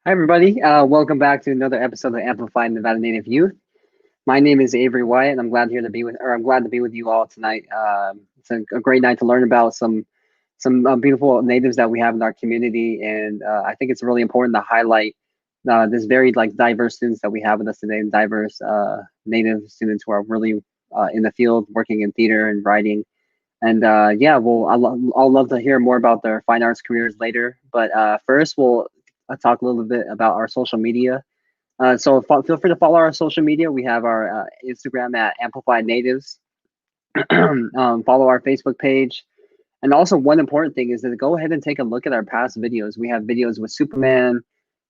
Hi, everybody. Welcome back to another episode of Amplifying Nevada Native Youth. My name is Avery Wyatt, and I'm glad to be with you all tonight. It's a great night to learn about some beautiful natives that we have in our community, and I think it's really important to highlight this very diverse students that we have with us today, diverse native students who are really in the field, working in theater and writing. And yeah, well, I'll love to hear more about their fine arts careers later. But first, we'll talk a little bit about our social media. Feel free to follow our social media. We have our Instagram at Amplified Natives. Follow our Facebook page. And also, one important thing is to go ahead and take a look at our past videos. We have videos with Superman.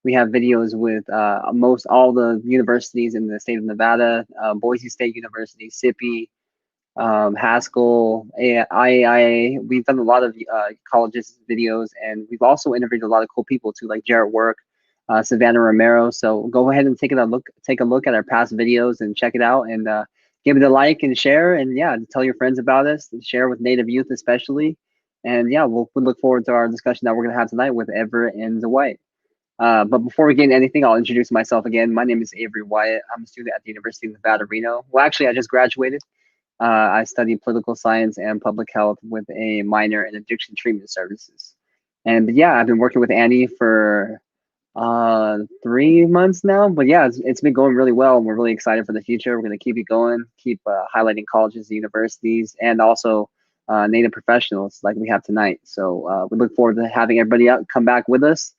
We have videos with most all the universities in the state of Nevada, Boise State University, SIPI, Haskell, IAIA. We've done a lot of colleges videos, and we've also interviewed a lot of cool people too, like Jarrett Work, Savannah Romero. So go ahead and take a look at our past videos and check it out, and give it a like and share, and yeah, tell your friends about us, and share with Native youth especially. And yeah, we'll look forward to our discussion that we're gonna have tonight with Everett and Dwight. But before we get into anything, I'll introduce myself again. My name is Avery Wyatt. I'm a student at the University of Nevada, Reno. Well, actually, I just graduated. I studied political science and public health with a minor in addiction treatment services. And yeah, I've been working with ANNY for 3 months now. But yeah, it's been going really well, and we're really excited for the future. We're going to keep it going, keep highlighting colleges, universities, and also Native professionals like we have tonight. So we look forward to having everybody out come back with us.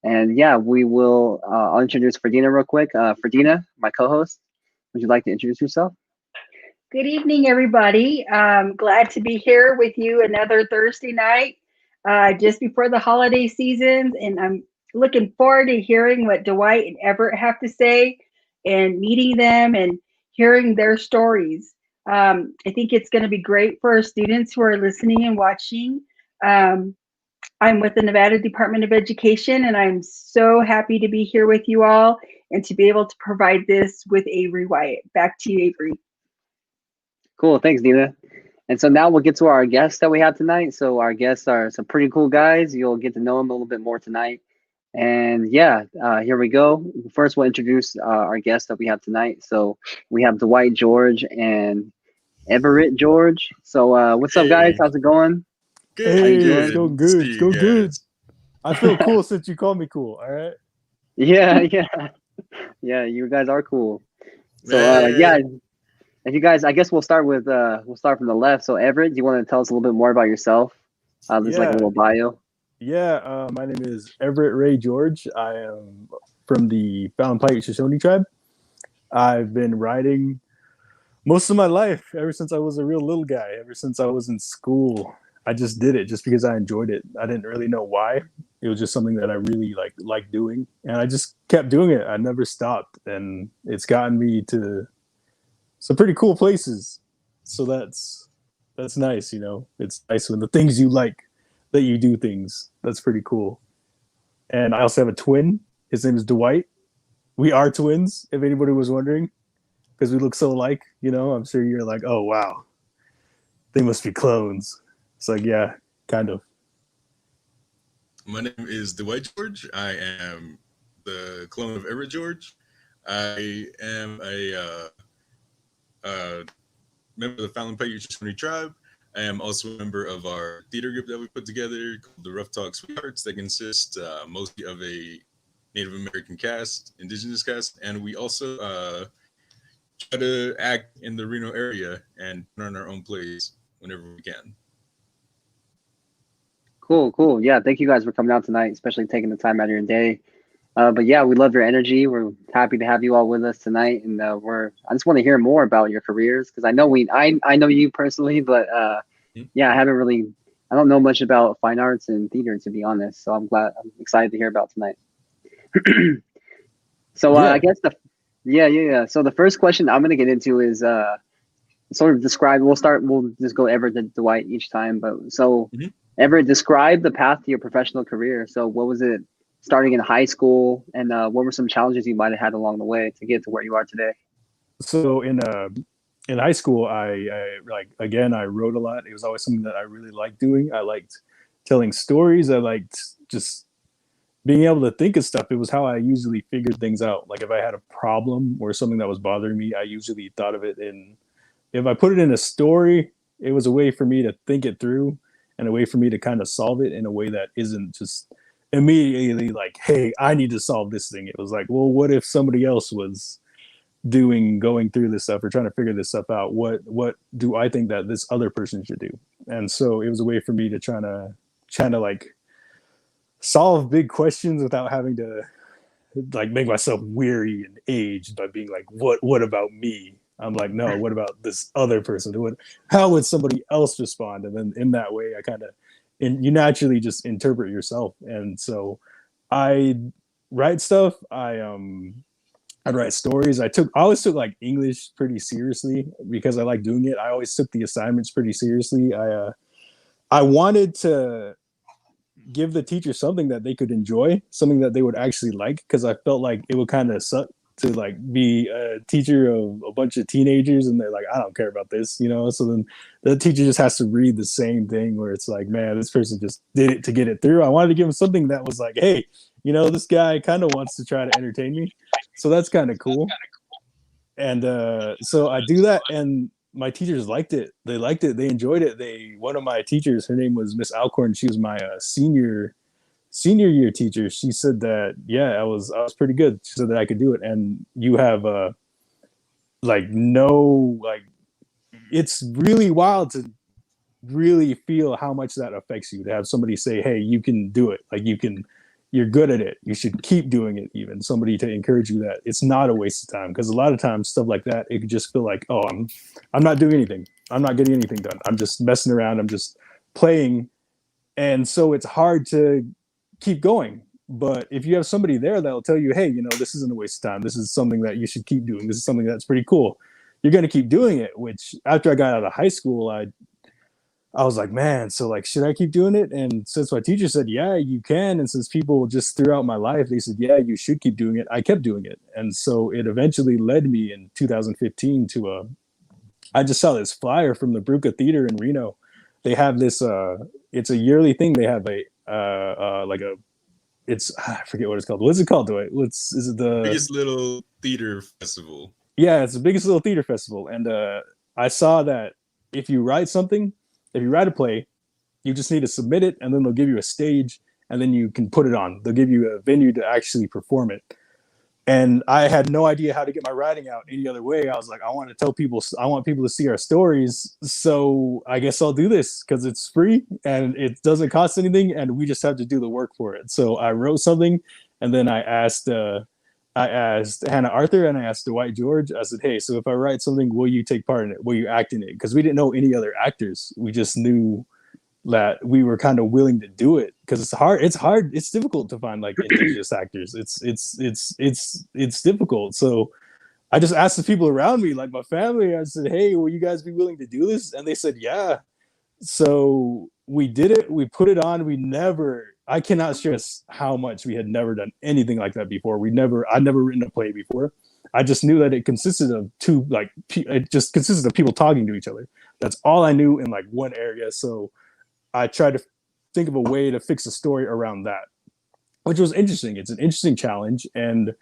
And yeah, we will. I'll introduce Ferdina real quick. Ferdina, my co-host, would you like to introduce yourself? Good evening, everybody. Glad to be here with you another Thursday night, just before the holiday seasons. And I'm looking forward to hearing what Dwight and Everett have to say and meeting them and hearing their stories. I think it's going to be great for our students who are listening and watching. Um, I'm with the Nevada Department of Education, and I'm so happy to be here with you all and to be able to provide this with Avery Wyatt. Back to you, Avery. Cool, thanks, Nina. And so now we'll get to our guests that we have tonight. So our guests are some pretty cool guys. You'll get to know them a little bit more tonight. And yeah, here we go. First, we'll introduce our guests that we have tonight. So we have Dwight George and Everett George. So what's up, guys? Hey, How's it going? How good, you Hey, it's doing? going good. See good. It's you going good. guys. I feel cool since you called me cool. All right. Yeah, yeah, yeah. You guys are cool. So yeah, Man, if you guys, I guess we'll start from the left. So Everett, do you want to tell us a little bit more about yourself? There's like a Yeah. little bio. Yeah. My name is Everett Ray George. I am from the Fountain Pike Shoshone tribe. I've been writing most of my life, ever since I was a real little guy, ever since I was in school. I just did it just because I enjoyed it. I didn't really know why. It was just something that I really like doing, and I just kept doing it. I never stopped, and it's gotten me to some pretty cool places. So that's nice, you know. It's nice when the things you like that you do things. That's pretty cool. And I also have a twin. His name is Dwight. We are twins, if anybody was wondering, because we look so alike. You know, I'm sure you're like, oh wow, they must be clones. It's like, yeah, kind of. my name is Dwight George. I am the clone of Everett George. I am a member of the Fallon Pike Shoshone tribe. I am also a member of our theater group that we put together called the Rough Talk Sweethearts that consists mostly of a Native American cast, indigenous cast, and we also try to act in the Reno area and put on our own plays whenever we can. Cool, cool. Yeah, thank you guys for coming out tonight, especially taking the time out of your day. But yeah, we love your energy. We're happy to have you all with us tonight, and I just want to hear more about your careers because I know you personally, but yeah, I don't know much about fine arts and theater to be honest. So I'm excited to hear about tonight. So I Yeah. guess yeah. So the first question I'm gonna get into is sort of describe. We'll just go Everett to Dwight each time, but so Mhm. Everett, describe the path to your professional career. So what was it starting in high school, and what were some challenges you might have had along the way to get to where you are today? So in high school, I like again I wrote a lot. It was always something that I really liked doing. I liked telling stories. I liked just being able to think of stuff, it was how I usually figured things out. Like if I had a problem or something that was bothering me, I usually thought of it in, if I put it in a story, it was a way for me to think it through and a way for me to kind of solve it in a way that isn't just immediately like, hey, I need to solve this thing. It was like, well, what if somebody else was going through this stuff or trying to figure this stuff out? What do I think that this other person should do? And so it was a way for me to try to like solve big questions without having to like make myself weary and aged by being like, what about me? I'm like, no, what about this other person? How would somebody else respond? And then in that way, I kind of, and you naturally just interpret yourself. And so I write stuff. I'd write stories. I always took like English pretty seriously because I like doing it. I always took the assignments pretty seriously. I wanted to give the teacher something that they could enjoy, something that they would actually like, because I felt like it would kind of suck to like be a teacher of a bunch of teenagers and they're like, I don't care about this, you know? So then the teacher just has to read the same thing where it's like, man, this person just did it to get it through. I wanted to give them something that was like, hey, you know, this guy kind of wants to try to entertain me. So that's kind of cool. And so I do that, and my teachers liked it. They liked it. They enjoyed it. One of my teachers, her name was Miss Alcorn. She was my senior year teacher. She said that, yeah, I was pretty good. She said that I could do it. And you have it's really wild to really feel how much that affects you, to have somebody say, hey, you can do it. Like you're good at it. You should keep doing it. Even somebody to encourage you that it's not a waste of time. Because a lot of times stuff like that, it could just feel like, oh, I'm not doing anything. I'm not getting anything done. I'm just messing around. I'm just playing. And so it's hard to keep going. But if you have somebody there that'll tell you, hey, you know, this isn't a waste of time. This is something that you should keep doing. This is something that's pretty cool. You're going to keep doing it, which after I got out of high school, I was like, man, so like, should I keep doing it? And since my teacher said, yeah, you can. And since people just throughout my life, they said, yeah, you should keep doing it. I kept doing it. And so it eventually led me in 2015 to I just saw this flyer from the Bruca Theater in Reno. They have this, it's a yearly thing. They have I forget what it's called. What's it called, Dwight? Is it the biggest little theater festival? Yeah, it's the biggest little theater festival. And I saw that if you write a play, you just need to submit it, and then they'll give you a stage, and then you can put it on. They'll give you a venue to actually perform it. And I had no idea how to get my writing out any other way. I was like, I want people to see our stories. So I guess I'll do this because it's free and it doesn't cost anything, and we just have to do the work for it. So I wrote something, and then I asked Hannah Arthur and I asked Dwight George. I said, hey, so if I write something, will you take part in it? Will you act in it? Because we didn't know any other actors. We just knew that we were kind of willing to do it because it's hard. It's difficult to find like indigenous actors. It's difficult. So I just asked the people around me, like my family. I said, hey, will you guys be willing to do this? And they said, yeah. So we did it. We put it on. I cannot stress how much we had never done anything like that before. I'd never written a play before. I just knew that it consisted of people talking to each other. That's all I knew in like one area. So I tried to think of a way to fix a story around that, which was interesting. It's an interesting challenge. And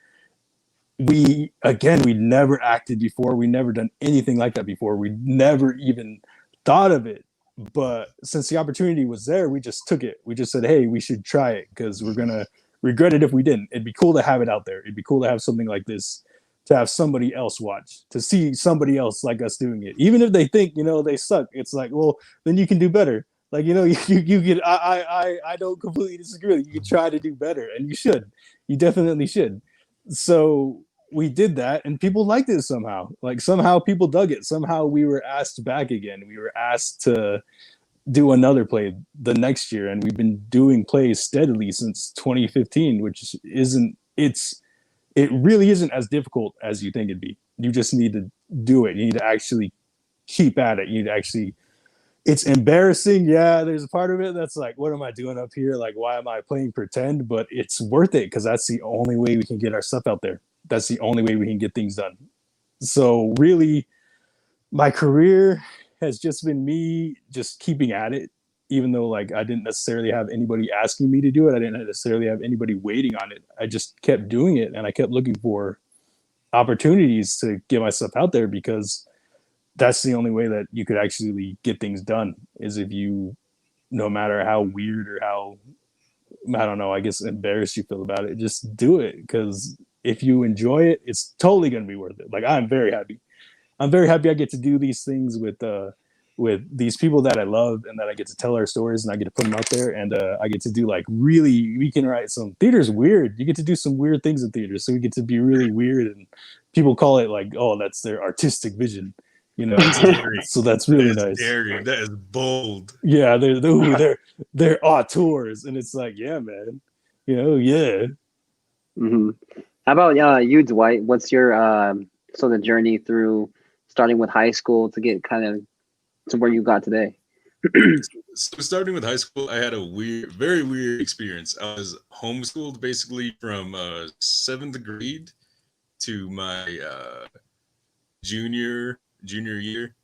we never acted before. We never done anything like that before. We never even thought of it. But since the opportunity was there, we just took it. We just said, hey, we should try it because we're going to regret it if we didn't. It'd be cool to have it out there. It'd be cool to have something like this, to have somebody else watch, to see somebody else like us doing it. Even if they think, you know, they suck, it's like, well, then you can do better. Like, you know, you can, I don't completely disagree. You can try to do better, and you should. You definitely should. So we did that, and people liked it somehow. Like, somehow people dug it. Somehow we were asked back again. We were asked to do another play the next year, and we've been doing plays steadily since 2015, which it really isn't as difficult as you think it'd be. You just need to do it. You need to actually keep at it. You need to actually. It's embarrassing. Yeah, there's a part of it that's like, what am I doing up here? Like, why am I playing pretend? But it's worth it because that's the only way we can get our stuff out there. That's the only way we can get things done. So really, my career has just been me just keeping at it even though like I didn't necessarily have anybody asking me to do it, I didn't necessarily have anybody waiting on it. I just kept doing it, and I kept looking for opportunities to get myself out there, because that's the only way that you could actually get things done, is if you, no matter how weird or how, I don't know, I guess embarrassed you feel about it, just do it. Because if you enjoy it, it's totally going to be worth it. Like, I'm very happy I get to do these things with these people that I love, and that I get to tell our stories, and I get to put them out there, and I get to do like really, we can write some, theater's weird. You get to do some weird things in theater, so we get to be really weird, and people call it like, oh, that's their artistic vision, you know. So that's really nice. Daring. That is bold. Yeah, they're auteurs, and it's like, yeah, man, you know, yeah. Mm-hmm. How about you, Dwight? What's your sort of journey through starting with high school to get kind of to where you got today? So starting with high school, I had a very weird experience. I was homeschooled basically from 7th grade to my junior year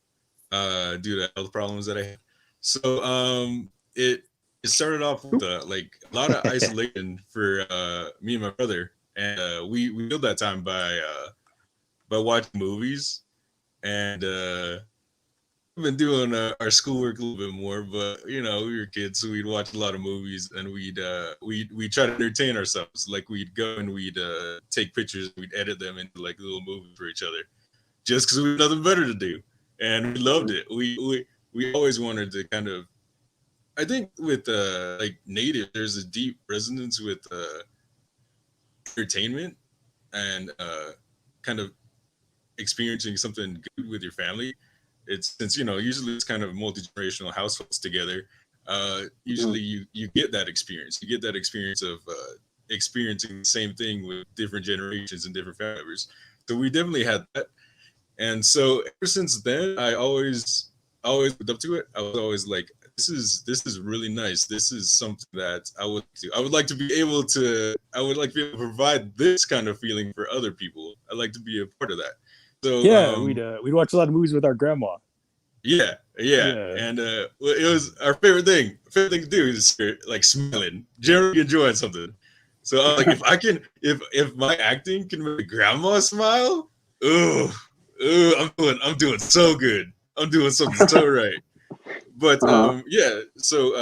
due to health problems that I had. So it started off with like a lot of isolation for me and my brother, and we filled that time by watching movies, and we've been doing our schoolwork a little bit more. But you know, we were kids, so we'd watch a lot of movies, and we'd try to entertain ourselves. Like, we'd go and we'd take pictures, we'd edit them into like little movies for each other, just because we had nothing better to do, and we loved it. We always wanted to kind of, I think with like native, there's a deep resonance with entertainment and kind of experiencing something good with your family. It's, since, you know, usually it's kind of multi-generational households together. Usually you get that experience. You get that experience of experiencing the same thing with different generations and different family members. So we definitely had that. And so ever since then, I always lived up to it. I was always like, this is really nice. This is something that I would do. I would like to be able to provide this kind of feeling for other people. I'd like to be a part of that. So Yeah, we'd watch a lot of movies with our grandma. Yeah. And it was our favorite thing. Favorite thing to do is like smiling, generally enjoying something. So I was like, if my acting can make grandma smile, I'm doing so good. I'm doing something so right. But yeah, so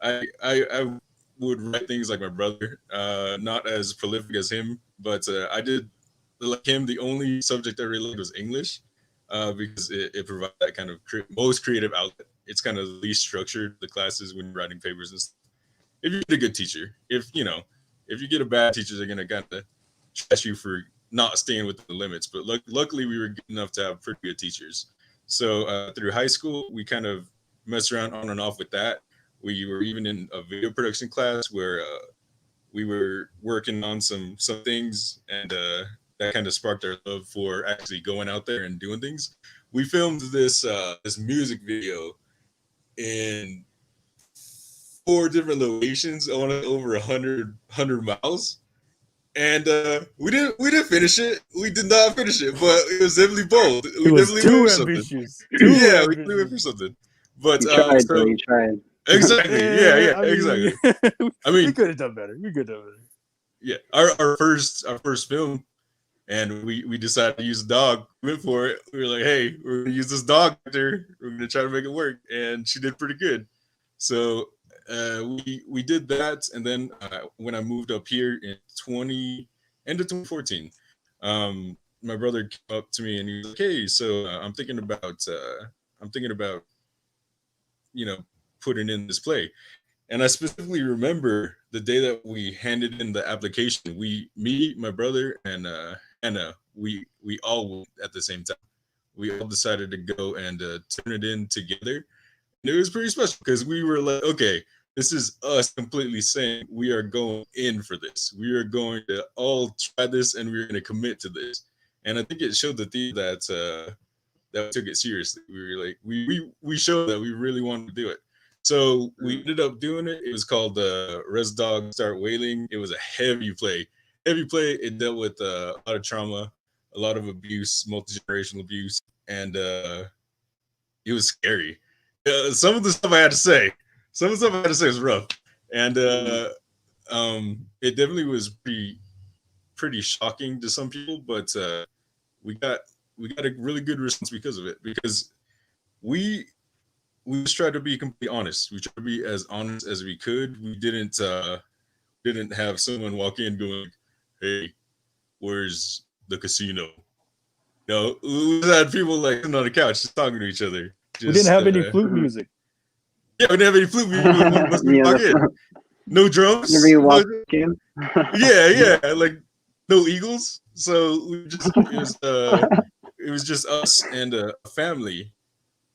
I would write things like my brother, not as prolific as him, but I did, like him, the only subject I really liked was English, because it provides that kind of most creative outlet. It's kind of the least structured, the classes, when you're writing papers and stuff. If you get a good teacher, if you get a bad teacher, they're gonna kind of trash you for not staying within the limits. But luckily, we were good enough to have pretty good teachers. So through high school, we kind of messed around on and off with that. We were even in a video production class where we were working on some things, and that kind of sparked our love for actually going out there and doing things. We filmed this music video in 4 different locations on over 100 miles. And we didn't finish it. We did not finish it, but it was definitely bold. It was too ambitious. Yeah, we went for something. But you tried. Exactly. Yeah, exactly. I mean, we could have done better. Yeah, our first film, and we decided to use a dog. We went for it. We were like, hey, we're gonna use this dog actor. We're gonna try to make it work, and she did pretty good. So we did that, and then when I moved up here in end of 2014, my brother came up to me and he was like, hey, so I'm thinking about putting in this play. And I specifically remember the day that we handed in the application. Me, my brother, and Anna, we all went at the same time. We all decided to go and turn it in together. And it was pretty special because we were like, okay, this is us completely saying we are going in for this. We are going to all try this, and we're going to commit to this. And I think it showed the theme that we took it seriously. We were like, we showed that we really wanted to do it. So we ended up doing it. It was called Res Dog Start Wailing. It was a heavy play. It dealt with a lot of trauma, a lot of abuse, multi-generational abuse, and it was scary. Some of the stuff I had to say, some of the stuff I had to say was rough, and it definitely was pretty shocking to some people, but we got a really good response because of it. Because we just tried to be completely honest. We tried to be as honest as we could. We didn't have someone walk in going, "Hey, where's the casino?" No, we just had people like sitting on the couch just talking to each other. We didn't have any flute music. Yeah, we didn't have any flute music. Once we walk in, no drums. Whenever you walk in. Yeah, like no Eagles. So it was just us and a family.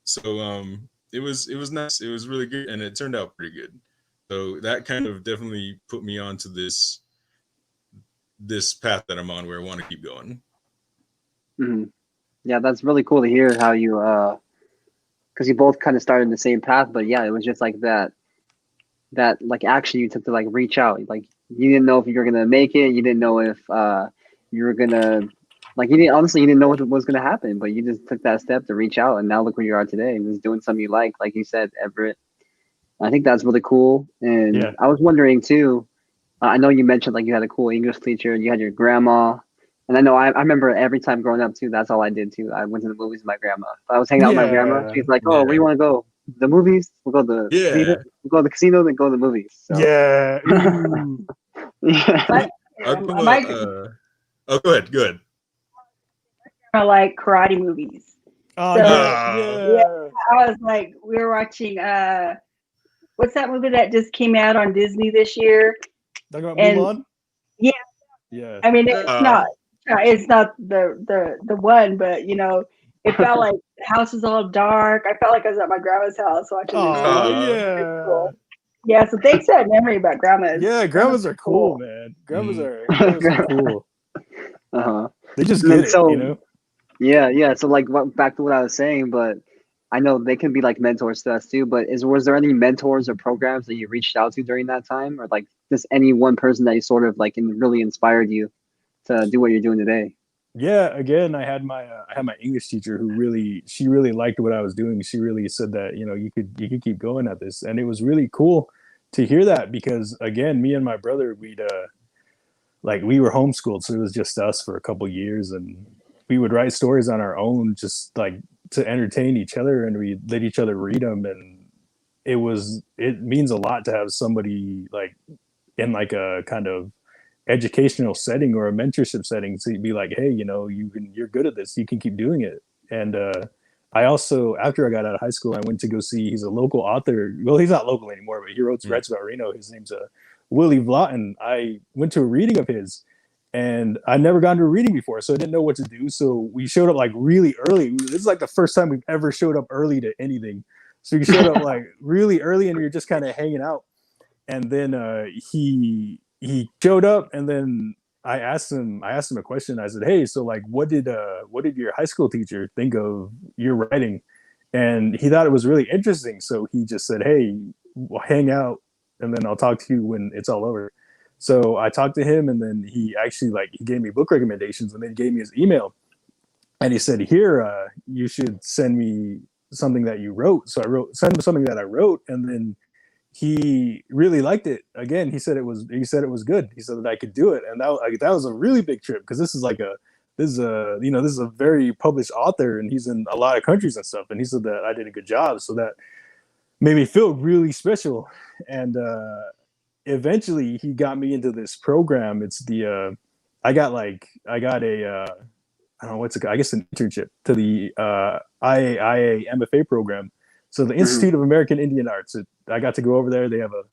So it was nice. It was really good, and it turned out pretty good. So that kind of definitely put me onto this path that I'm on, where I want to keep going. Mm-hmm. Yeah, that's really cool to hear how you because you both kind of started the same path, but yeah, it was just like that like action you took to like reach out. Like you didn't know if you were gonna make it, you didn't know if you were gonna like you didn't know what was gonna happen, but you just took that step to reach out, and now look where you are today, just doing something you like you said, Everett. I think that's really cool. And Yeah. I was wondering too, I know you mentioned like you had a cool English teacher, you had your grandma. And I know I remember every time growing up too, that's all I did too. I went to the movies with my grandma. If I was hanging out with my grandma, Yeah. she's like, "Oh, where do you want to go? The movies? We'll go to the theater. We'll go to the casino, then go to the movies." So, Yeah. Ooh. yeah. Oh, go ahead. I like karate movies. Oh, So, yeah. I was like, we were watching what's that movie that just came out on Disney this year? Talking about And- Mulan? Yeah. Yeah. I mean, it's not the one, but you know, it felt like the house was all dark. I felt like I was at my grandma's house watching this Oh, movie. yeah. Cool. Yeah, so thanks for that memory about grandmas. Yeah, grandmas are cool, man. Grandmas are cool. Uh-huh. They just And then get it, so- you know? Yeah. So like back to what I was saying, but I know they can be like mentors to us too. But was there any mentors or programs that you reached out to during that time, or like just any one person that you sort of like really inspired you to do what you're doing today? Yeah, again, I had my English teacher who she really liked what I was doing. She really said that, you know, you could keep going at this. And it was really cool to hear that, because again, me and my brother, we were homeschooled, so it was just us for a couple years, and we would write stories on our own, just like to entertain each other, and we let each other read them. And it means a lot to have somebody like in like a kind of educational setting or a mentorship setting to be like, hey, you know, you're good at this, you can keep doing it. And I also, after I got out of high school, I went to go see, he's a local author. Well, he's not local anymore, but he writes about Reno. His name's Willie Vlotten. I went to a reading of his, and I'd never gone to a reading before, so I didn't know what to do. So we showed up like really early. This is like the first time we've ever showed up early to anything. So we showed up like really early, and we were just kind of hanging out. And then he showed up, and then I asked him a question. I said, "Hey, so like, what did your high school teacher think of your writing?" And he thought it was really interesting. So he just said, "Hey, we'll hang out, and then I'll talk to you when it's all over." So I talked to him, and then he actually he gave me book recommendations, and then he gave me his email, and he said, "Here, you should send me something that you wrote." So send him something that I wrote, and then he really liked it. Again, he said it was good. He said that I could do it, and that was a really big trip, because this is a very published author, and he's in a lot of countries and stuff. And he said that I did a good job, so that made me feel really special. And eventually, he got me into this program. It's I got a I don't know what's it called, I guess an internship to the IAIA MFA program. So the Institute of American Indian Arts. I got to go over there. They have a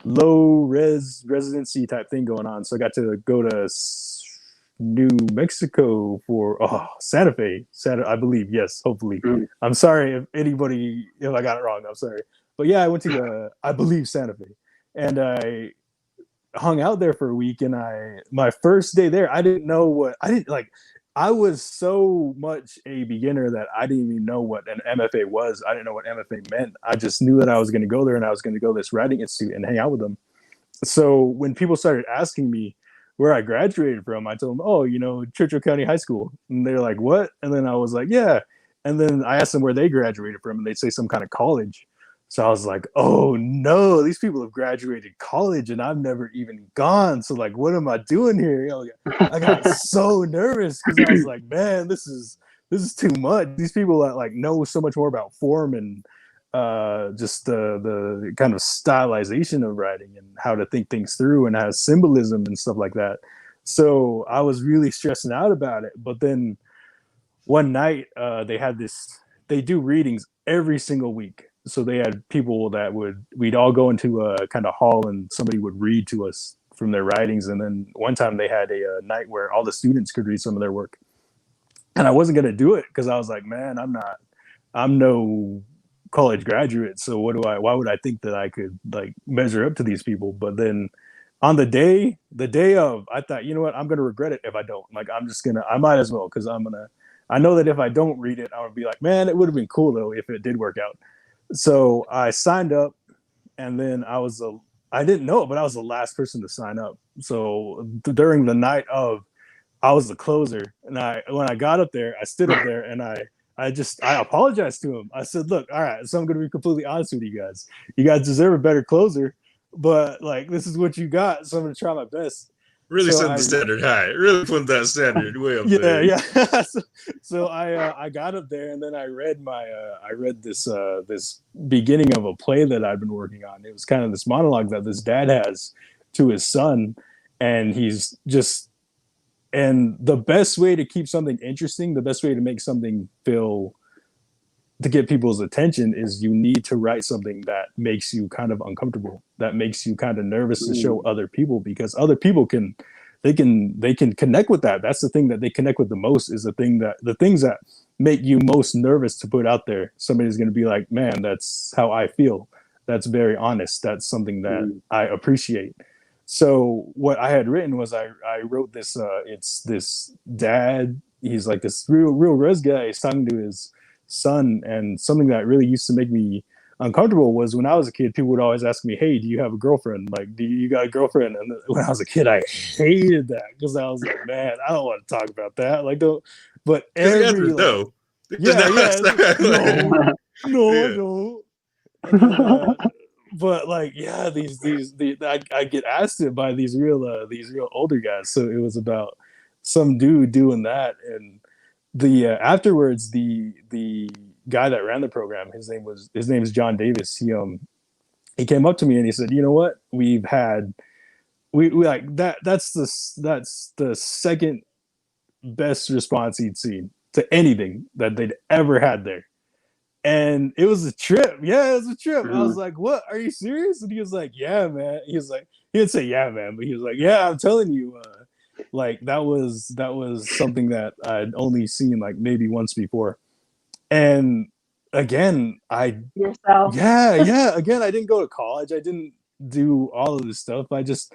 low res residency type thing going on. So I got to go to New Mexico for Santa Fe, I believe. Yes, hopefully. I'm sorry if I got it wrong. I'm sorry. But yeah, I went to I believe Santa Fe, and I hung out there for a week. And my first day there, I was so much a beginner that I didn't even know what an MFA was. I didn't know what MFA meant. I just knew that I was going to go there, and I was going to go to this writing institute and hang out with them. So when people started asking me where I graduated from, I told them, "Oh, you know, Churchill County High School." And they're like, "What?" And then I was like, "Yeah." And then I asked them where they graduated from, and they'd say some kind of college. So I was like, oh no, these people have graduated college and I've never even gone. So like, what am I doing here? I got so nervous because I was like, man, this is too much. These people that like know so much more about form and just the kind of stylization of writing and how to think things through and has symbolism and stuff like that. So I was really stressing out about it. But then one night they do readings every single week. So they had people that we'd all go into a kind of hall and somebody would read to us from their writings. And then one time they had a night where all the students could read some of their work. And I wasn't going to do it because I was like, man, I'm no college graduate. So why would I think that I could like measure up to these people? But then on the day of, I thought, you know what, I'm going to regret it if I don't. Like, I might as well, because I know that if I don't read it, I would be like, man, it would have been cool though if it did work out. So I signed up, and then I didn't know it, but I was the last person to sign up. So during the night of, I was the closer, and when I got up there, I stood up there, and I apologized to him. I said, look, all right, so I'm going to be completely honest with you guys. You guys deserve a better closer, but like, this is what you got, so I'm going to try my best. Really setting the standard high. Really putting that standard way up there. Yeah. so I got up there, and then I read this beginning of a play that I'd been working on. It was kind of this monologue that this dad has to his son, and and the best way to keep something interesting, the best way to make something to get people's attention is you need to write something that makes you kind of uncomfortable, that makes you kind of nervous to show other people, because other people can connect with that. That's the thing that they connect with the most, is the things that make you most nervous to put out there. Somebody's going to be like, man, that's how I feel. That's very honest. That's something that I appreciate. So what I had written was I wrote this, it's this dad. He's like this real res guy. He's talking to his son, and something that really used to make me uncomfortable was when I was a kid, people would always ask me, hey, do you have a girlfriend? Like, do you got a girlfriend? And when I was a kid, I hated that, because I was like, man, I don't want to talk about that. Like, but every no. No. But like, yeah, I get asked it by these real older guys. So it was about some dude doing that, and afterwards the guy that ran the program, his name is John Davis. He came up to me and he said, you know what, we like that's the second best response he'd seen to anything that they'd ever had there. And it was a trip. Yeah, it was a trip. I was like, what? Are you serious? And he was like, yeah, man. He was like, he didn't say yeah, man, but he was like, yeah, I'm telling you, like that was something that I'd only seen like maybe once before. And again, again, I didn't go to college. I didn't do all of this stuff. I just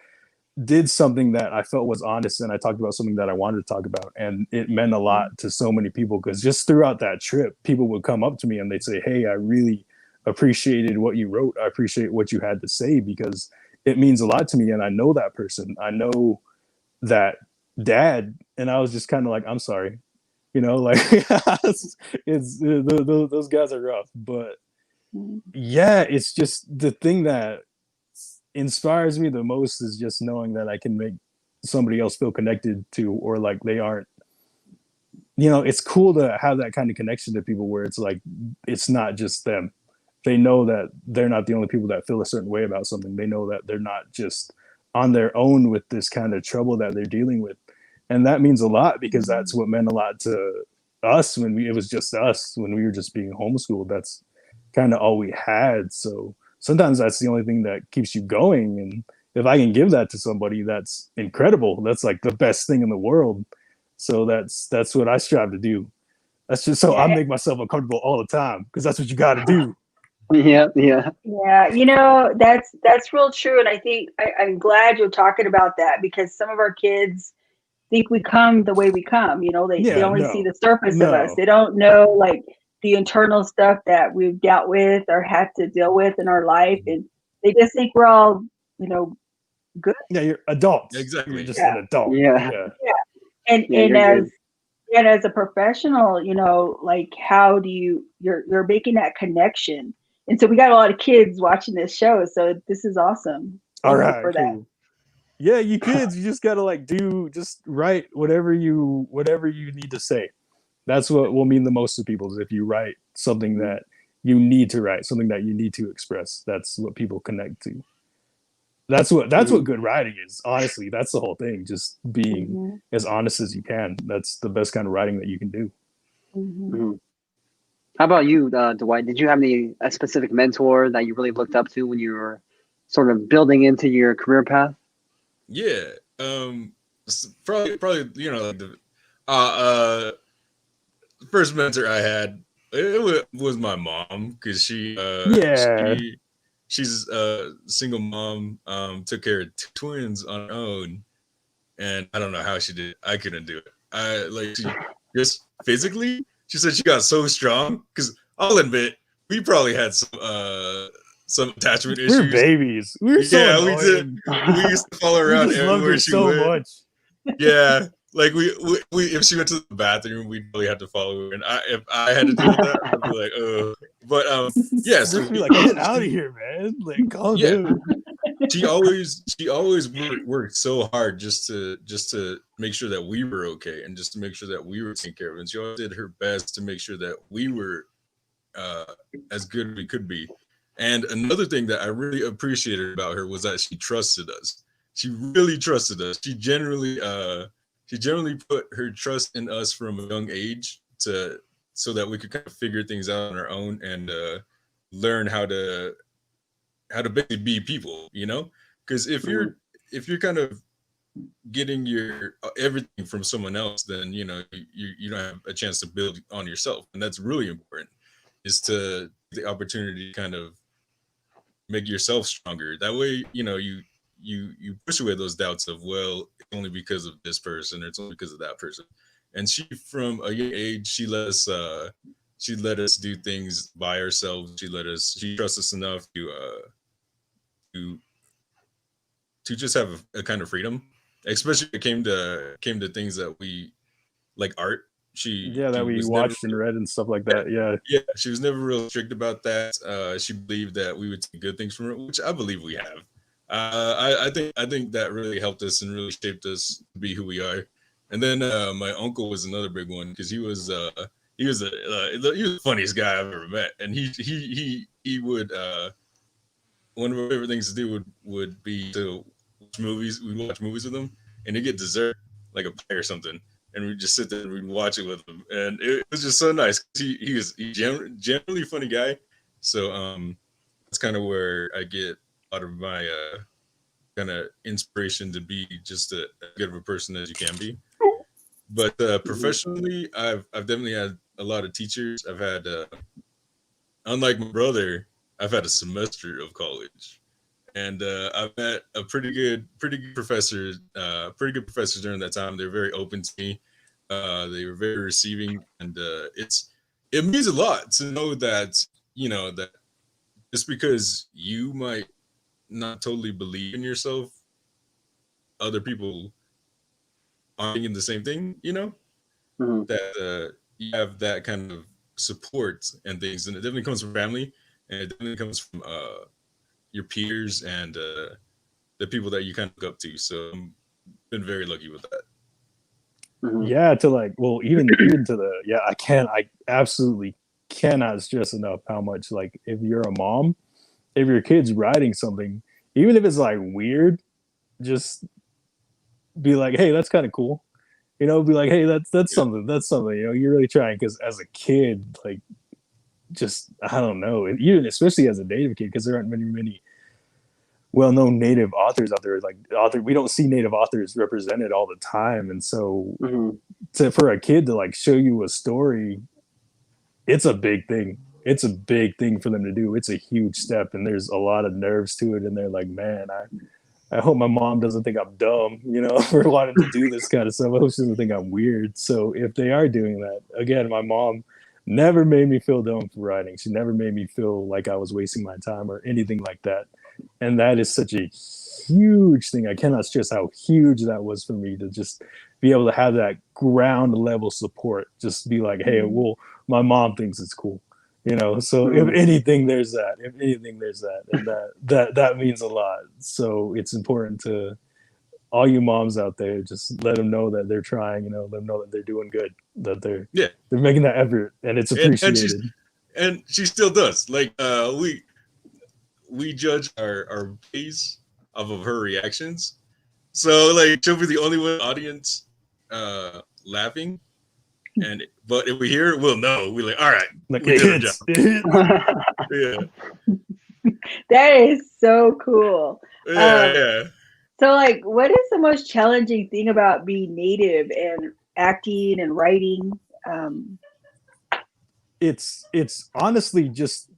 did something that I felt was honest, and I talked about something that I wanted to talk about, and it meant a lot to so many people, because just throughout that trip, people would come up to me and they'd say, hey, I really appreciated what you wrote. I appreciate what you had to say, because it means a lot to me, and I know that person. I know that dad. And I was just kind of like, I'm sorry, like those guys are rough. But yeah, it's just the thing that inspires me the most is just knowing that I can make somebody else feel connected to, or like they aren't, it's cool to have that kind of connection to people where it's like, it's not just them. They know that they're not the only people that feel a certain way about something. They know that they're not just on their own with this kind of trouble that they're dealing with. And that means a lot, because that's what meant a lot to us it was just us when we were just being homeschooled. That's kind of all we had. So sometimes that's the only thing that keeps you going. And if I can give that to somebody, that's incredible. That's like the best thing in the world. So that's what I strive to do. That's just so I make myself uncomfortable all the time, because that's what you got to do. Yeah. That's real true. And I think I'm glad you're talking about that, because some of our kids think we come the way we come. They only see the surface of us. They don't know like the internal stuff that we've dealt with or had to deal with in our life, and they just think we're all good. Yeah, you're adults. Exactly. You're just an adult. Yeah. And as a professional, like how do you're making that connection, And so we got a lot of kids watching this show. So this is awesome. All Thank you right, for that. cool. Yeah, you kids, you just gotta like just write whatever you need to say. That's what will mean the most to people is if you write something that you need to write, something that you need to express. That's what people connect to. That's what good writing is. Honestly, that's the whole thing. Just being as honest as you can. That's the best kind of writing that you can do. How about you, Dwight? Did you have a specific mentor that you really looked up to when you were sort of building into your career path? Yeah, probably like the first mentor I had it was my mom because she's a single mom, took care of twins on her own, and I don't know how she did it. I couldn't do it. She just physically, she said she got so strong because I'll admit we probably had some attachment issues. We're babies. We were so annoying. We did. We used to follow around everywhere she went. Much. Yeah, like we if she went to the bathroom, we'd probably have to follow her. And if I had to deal with that, I'd be like, oh. But yeah, so just be like, get out of here, man. Like, calm down. She always worked so hard just to make sure that we were okay and just to make sure that we were taken care of. And she always did her best to make sure that we were as good as we could be. And another thing that I really appreciated about her was that she trusted us. She really trusted us. She generally put her trust in us from a young age so that we could kind of figure things out on our own and learn how to basically be people, you know? Because if you're kind of getting your everything from someone else, then you don't have a chance to build on yourself, and that's really important. Is to the opportunity to kind of make yourself stronger. That way, you push away those doubts of, well, it's only because of this person or it's only because of that person. And she, from a young age, she let us do things by ourselves. She trusts us enough to just have a kind of freedom, especially when it came to things that we like art. That we watched and read and stuff like that. Yeah, she was never real strict about that. She believed that we would take good things from it, which I believe we have. I think that really helped us and really shaped us to be who we are. And then my uncle was another big one because he was the funniest guy I've ever met, and he would one of our favorite things to do would be to watch movies. We'd watch movies with him, and he'd get dessert like a pie or something, and we'd just sit there and we'd watch it with him, and it was just so nice. He's generally a funny guy, so that's kind of where I get a lot of my kind of inspiration to be just as good of a person as you can be. But professionally, I've definitely had a lot of teachers. I've had, unlike my brother, I've had a semester of college, and I've met a pretty good professors during that time. They're very open to me. They were very receiving, and it means a lot to know that that just because you might not totally believe in yourself, other people aren't thinking the same thing. That you have that kind of support and things, and it definitely comes from family, and it definitely comes from your peers and the people that you kind of look up to. So I've been very lucky with that. Yeah, even to the I absolutely cannot stress enough how much, like, if you're a mom, if your kid's writing something, even if it's like weird, just be like, hey, that's kind of cool. Be like, hey, that's something. You're really trying, because as a kid, like, just, I don't know, and even especially as a native kid, because there aren't many well-known native authors out there. We don't see native authors represented all the time, and so for a kid to like show you a story, it's a big thing. It's a big thing for them to do. It's a huge step, and there's a lot of nerves to it. And they're like, man, I hope my mom doesn't think I'm dumb, for wanting to do this kind of stuff. I hope she doesn't think I'm weird. So if they are doing that, again, my mom never made me feel dumb for writing. She never made me feel like I was wasting my time or anything like that. And that is such a huge thing. I cannot stress how huge that was for me, to just be able to have that ground level support. Just be like, hey, well, my mom thinks it's cool. So if anything, there's that. If anything, there's that, and that means a lot. So it's important to all you moms out there, just let them know that they're trying. Let them know that they're doing good, that they're making that effort, and it's appreciated. And she still does. Like we judge our pace off of her reactions. So like she'll be the only one in the audience laughing. But if we hear it, we'll know. We're like, all right, like, we did our job. Yeah. That is so cool. Yeah. So like, what is the most challenging thing about being native and acting and writing? It's honestly just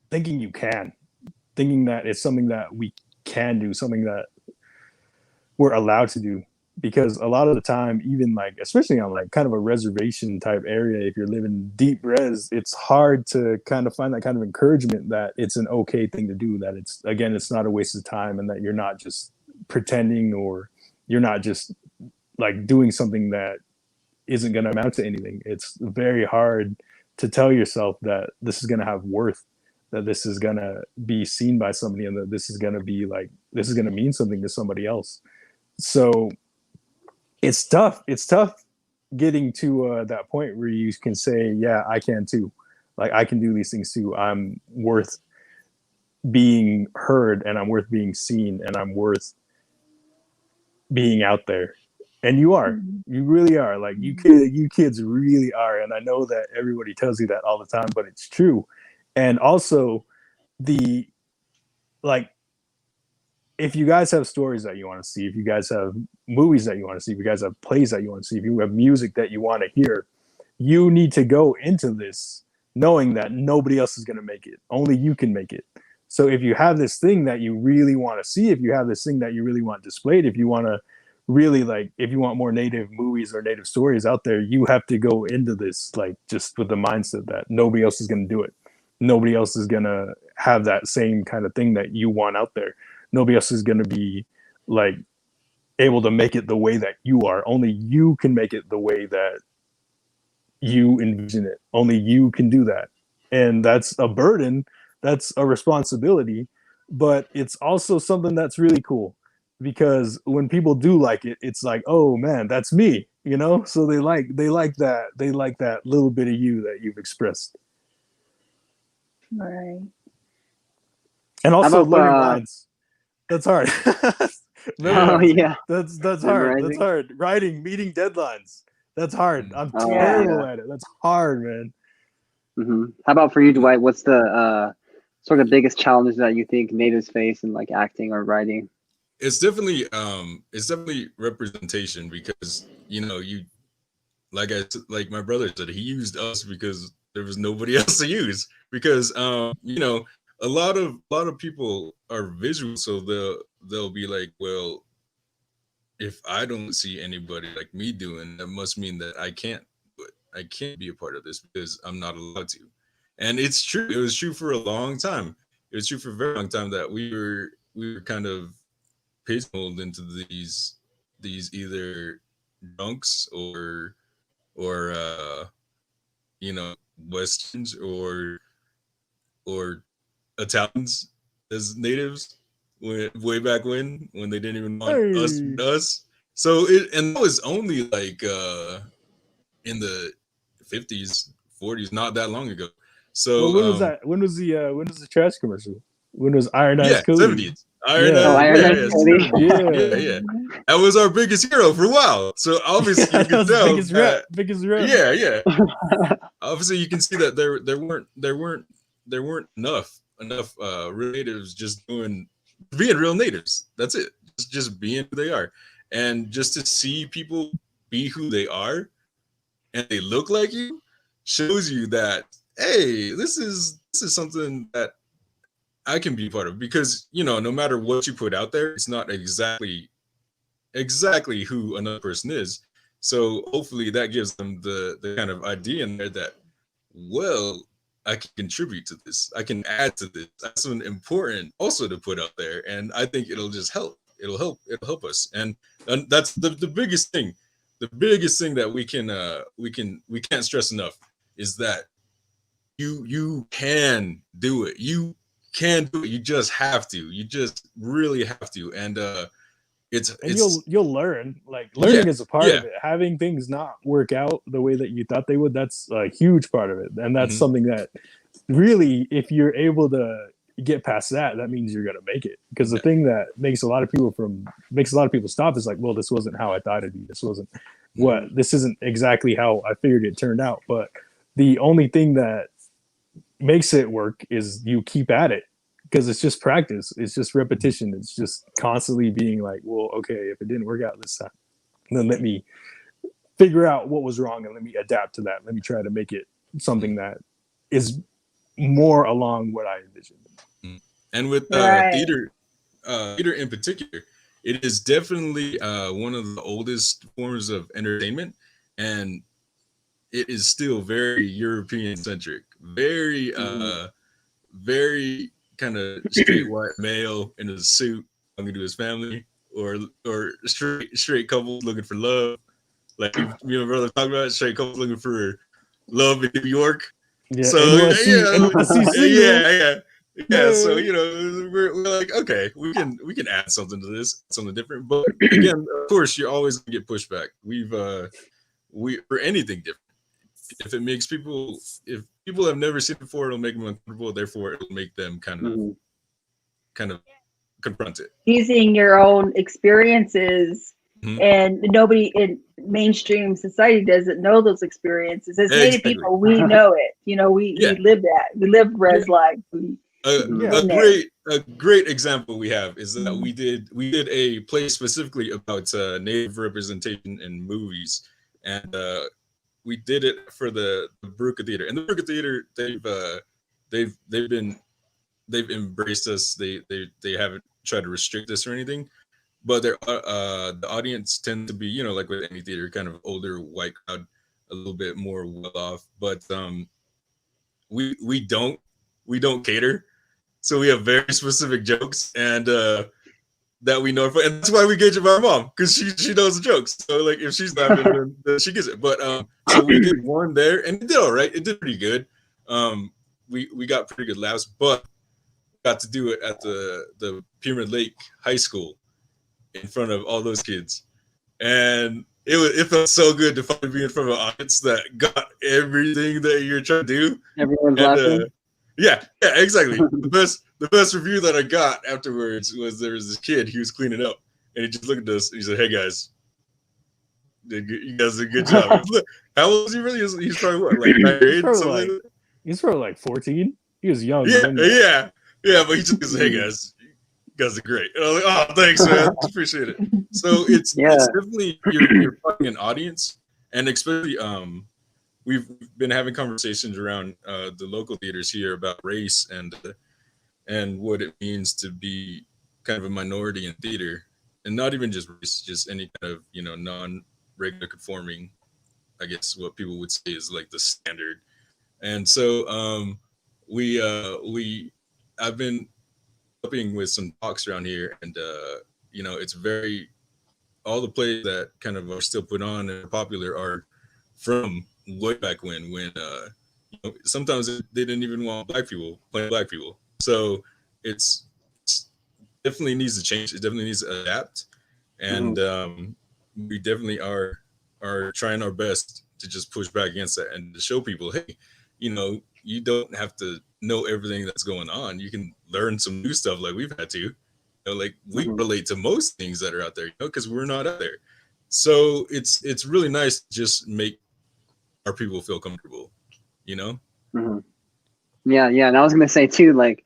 thinking that it's something that we can do, something that we're allowed to do. Because a lot of the time, even like, especially on like kind of a reservation type area, if you're living deep res, it's hard to kind of find that kind of encouragement that it's an okay thing to do, that it's not a waste of time, and that you're not just pretending, or you're not just like doing something that isn't going to amount to anything. It's very hard to tell yourself that this is going to have worth, that this is going to be seen by somebody, and that this is going to mean something to somebody else. So it's tough. It's tough getting to that point where you can say, yeah, I can too. Like, I can do these things too. I'm worth being heard, and I'm worth being seen, and I'm worth being out there. And you are. You really are. Like, you kids really are. And I know that everybody tells you that all the time, but it's true. And also, if you guys have stories that you want to see, if you guys have movies that you want to see, if you guys have plays that you want to see, if you have music that you want to hear, you need to go into this knowing that nobody else is going to make it. Only you can make it. So if you have this thing that you really want to see, if you have this thing that you really want displayed, if you want to really, like, if you want more native movies or native stories out there, you have to go into this like just with the mindset that nobody else is going to do it. Nobody else is going to have that same kind of thing that you want out there. Nobody else is going to be like able to make it the way that you are. Only you can make it the way that you envision it. Only you can do that. And that's a burden. That's a responsibility, but it's also something that's really cool, because when people do like it, it's like, oh man, that's me, So they like that little bit of you that you've expressed. Right. And also learning lines. That's hard. Yeah. That's hard. That's hard. Writing, meeting deadlines. That's hard. I'm terrible at it. That's hard, man. Mm-hmm. How about for you, Dwight? What's the sort of biggest challenge that you think natives face in like acting or writing? It's definitely representation, because you like my brother said, he used us because there was nobody else to use, because a lot of people are visual, so they'll be like, well, if I don't see anybody like me doing, that must mean that I can't do it. I can't be a part of this because I'm not allowed to. And it's true. It was true for a long time. It was true for a very long time that we were kind of pigeonholed into these either drunks or Westerns or Italians as natives, way back when they didn't even want us. So that was only like in the 50s, 40s, not that long ago. So well, when was that? When was the trash commercial? When was Iron Eyes Cody? 70s. Iron Eyes. Yeah. That was our biggest hero for a while. So obviously you can tell biggest rep. Yeah. Obviously you can see that there weren't enough real natives just being real natives. That's it. Just being who they are. And just to see people be who they are and they look like you shows you that, hey, this is something that I can be part of, because no matter what you put out there, it's not exactly who another person is. So hopefully that gives them the kind of idea in there that, well, I can contribute to this. I can add to this. That's something important also to put out there, and I think it'll just help. It'll help us, and that's the biggest thing. The biggest thing that we can't stress enough is that you can do it. You can do it. You just have to. You just really have to. And you'll learn. Like Yeah, learning is a part yeah. of it. Having things not work out the way that you thought they would, that's a huge part of it. And that's Mhm. something that really, if you're able to get past that, that means you're gonna make it. Because the Yeah. thing that makes a lot of people stop is like, well, this wasn't how I thought it'd be. This wasn't what this isn't exactly how I figured it turned out. But the only thing that makes it work is you keep at it, because it's just practice, it's just repetition, it's just constantly being like, well, okay, if it didn't work out this time, then let me figure out what was wrong and let me adapt to that. Let me try to make it something that is more along what I envisioned. And with Right. theater in particular, it is definitely one of the oldest forms of entertainment, and it is still very European centric, very very kind of straight white male in a suit talking to his family, or straight couples looking for love, like me and my brother talked about, straight couples looking for love in New York. Yeah, So NYC single. yeah. So we're like, okay, we can add something to this, something different. But again, of course, you're always gonna get pushback. We for anything different. If it makes people, if people have never seen it before, it'll make them uncomfortable. Therefore, it'll make them kind of confront it. Using your own experiences, Mhm. and nobody in mainstream society doesn't know those experiences. As Native Exactly. people, we know it. We Yeah. live that. We live res life. A great example we have is that we did a play specifically about Native representation in movies, and we did it for the Baruka Theater. And the Baruka Theater, they've embraced us. They haven't tried to restrict us or anything, but the audience tend to be, like with any theater, kind of older white crowd, a little bit more well off. But we don't cater. So we have very specific jokes, and that we know, and that's why we gauge it by our mom, because she knows the jokes. So like if she's laughing, then she gets it. But so we did one there, and it did all right. It did pretty good. We got pretty good laughs, but got to do it at the Pyramid Lake High School in front of all those kids, and it felt so good to finally be in front of an audience that got everything that you're trying to do. Everyone's laughing. Yeah, exactly. The best review that I got afterwards was there was this kid, he was cleaning up, and he just looked at us and he said, "Hey guys, you guys did a good job." How old was he really? He's probably what, like 9th grade? He's probably like 14. He was young. Yeah. But he just said, "Hey guys, you guys are great." And I was like, "Oh, thanks, man. Appreciate it." So it's definitely you're finding an audience, and especially we've been having conversations around the local theaters here about race and what it means to be kind of a minority in theater, and not even just race, just any kind of non-regular conforming. I guess what people would say is like the standard. And so I've been helping with some talks around here, and it's very, all the plays that kind of are still put on and popular are from way back when sometimes they didn't even want black people playing black people. So it's definitely needs to change. It definitely needs to adapt, and we definitely are trying our best to just push back against that and to show people, hey, you don't have to know everything that's going on. You can learn some new stuff like we've had to. Like we relate to most things that are out there, because we're not out there. So it's really nice to just make our people feel comfortable, Yeah, and I was gonna say too, like,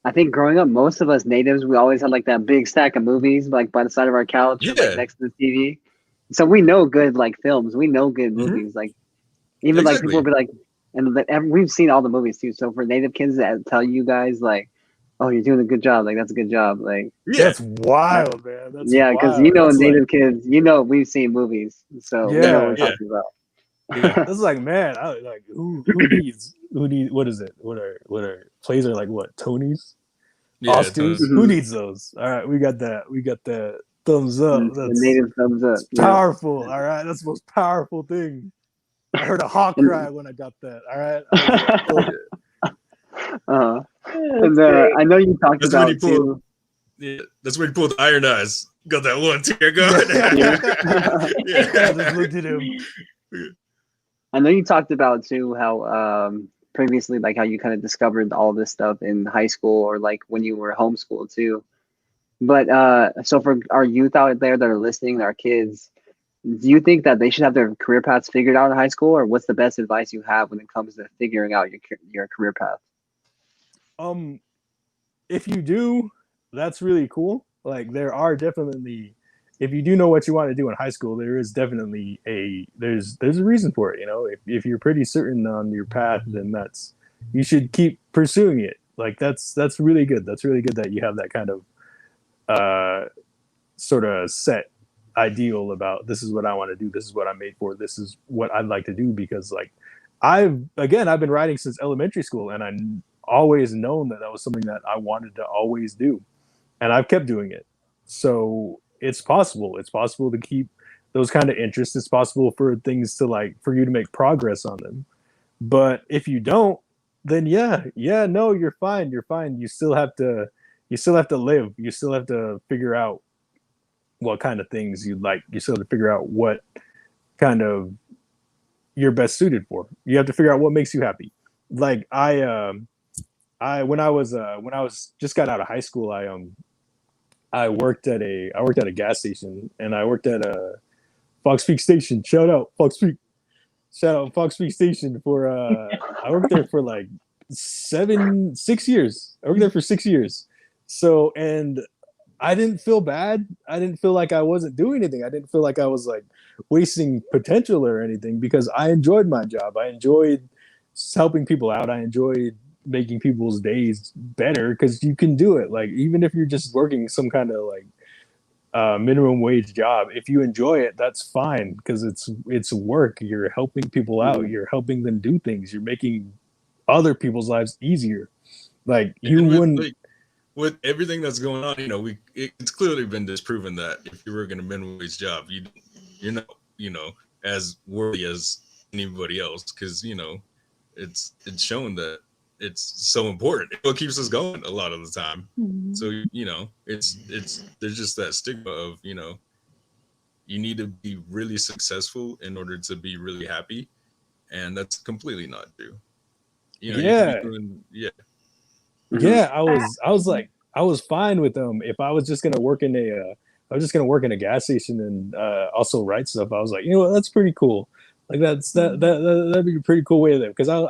I think growing up, most of us natives, we always had like that big stack of movies like by the side of our couch, or, like, next to the TV. So we know good like films, we know good movies, like even like people will be like, and we've seen all the movies too. So for native kids that tell you guys like, "Oh, you're doing a good job," like that's a good job, like that's wild, man. That's because native kids, we've seen movies, so we know what we're talking about. That's like, man, who needs what is it? What are plays are like what, Tonys? Oscars? Who needs those? All right, we got the thumbs up. That's the native thumbs up. Powerful. All right, that's the most powerful thing. I heard a hawk cry when I got that. All right. I was like, uh, That's and great. I know you talked That's when he about pulled. too. Yeah, that's when he pulled the iron eyes. Got that one tear going. I just looked at him. I know you talked about too how previously, like how you kind of discovered all this stuff in high school or like when you were homeschooled too. But so for our youth out there that are listening, our kids, do you think that they should have their career paths figured out in high school, or what's the best advice you have when it comes to figuring out your career path? If you do, that's really cool. Like there are definitely, if you do know what you want to do in high school, there is definitely there's a reason for it. You know, if you're pretty certain on your path, then you should keep pursuing it. Like that's really good. That's really good that you have that kind of sort of set ideal about this is what I want to do. This is what I'm made for. This is what I'd like to do because like I've been writing since elementary school and I always known that was something that I wanted to always do, and I've kept doing it. So it's possible. It's possible to keep those kind of interests. It's possible for things to like for you to make progress on them. But if you don't, then no, you're fine. You're fine. You still have to live. You still have to figure out what kind of things you like. You still have to figure out what kind of you're best suited for. You have to figure out what makes you happy. Like when I was just got out of high school, I worked at a gas station and I worked at a Fox Peak Station. Shout out Fox Peak Station for I worked there for like 6 years. I worked there for 6 years. So and I didn't feel bad. I didn't feel like I wasn't doing anything. I didn't feel like I was like wasting potential or anything because I enjoyed my job. I enjoyed helping people out. I enjoyed making people's days better because you can do it. Like even if you're just working some kind of like minimum wage job, if you enjoy it, that's fine because it's work. You're helping people out. You're helping them do things. You're making other people's lives easier. Like you wouldn't. Like, with everything that's going on, you know, it's clearly been disproven that if you work in a minimum wage job, you're not, you know, as worthy as anybody else because you know it's shown that it's so important. It's what keeps us going a lot of the time. Mhm. So you know, it's there's just that stigma of you know, you need to be really successful in order to be really happy, and that's completely not true. You know, you could be doing, Yeah, I was fine with them if I was just gonna work in a gas station and also write stuff. I was like, you know what, that's pretty cool. Like that'd be a pretty cool way to live because I'm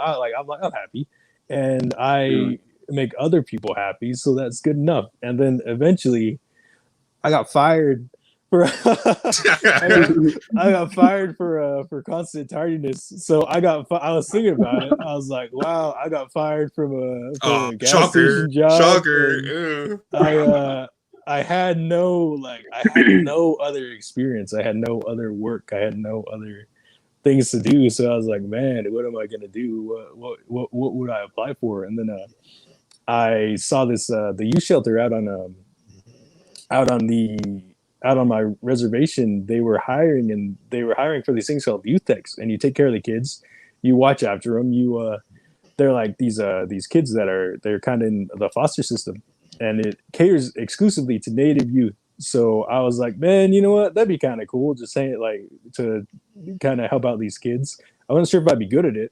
happy and I make other people happy, so that's good enough. And then eventually, I got fired for I got fired for constant tardiness. So I was thinking about it. I was like, wow, I got fired from a gas station job. Shocker. I had no other experience. I had no other work. I had no other things to do. So I was like, man, what am I gonna do? What would I apply for? And then I saw this the youth shelter out on my reservation. They were hiring for these things called youth techs, and you take care of the kids, you watch after them. They're like these kids they're kind of in the foster system, and it caters exclusively to Native youth. So I was like, man, you know what? That'd be kind of cool. Just saying it like to kind of help out these kids. I wasn't sure if I'd be good at it,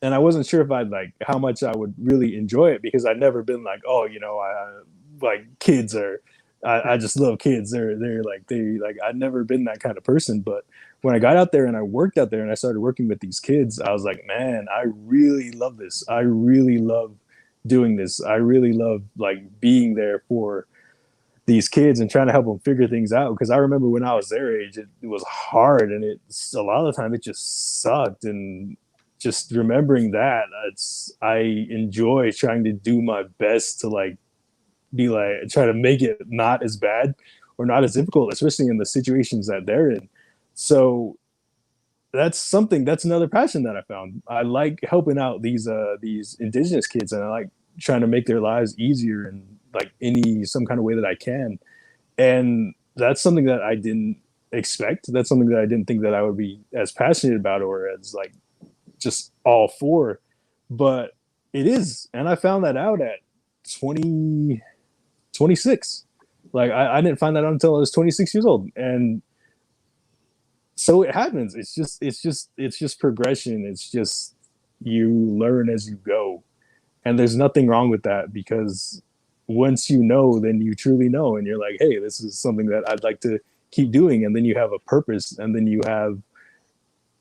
and I wasn't sure if I'd like how much I would really enjoy it because I'd never been like, oh, you know, I like kids are. I just love kids. They're like I'd never been that kind of person. But when I got out there and I worked out there and I started working with these kids, I was like, man, I really love this. I really love doing this. I really love like being there for these kids and trying to help them figure things out. Because I remember when I was their age, it was hard and a lot of the time it just sucked. And just remembering that, I enjoy trying to do my best to like be like try to make it not as bad or not as difficult, especially in the situations that they're in. So that's another passion that I found. I like helping out these indigenous kids, and I like trying to make their lives easier in like some kind of way that I can. And that's something that I didn't expect. That's something that I didn't think that I would be as passionate about or as like just all for. But it is, and I found that out at 26. Like I didn't find that out until I was 26 years old, and so it happens. It's just progression. It's just you learn as you go, and there's nothing wrong with that, because once you know, then you truly know, and you're like, hey, this is something that I'd like to keep doing, and then you have a purpose, and then you have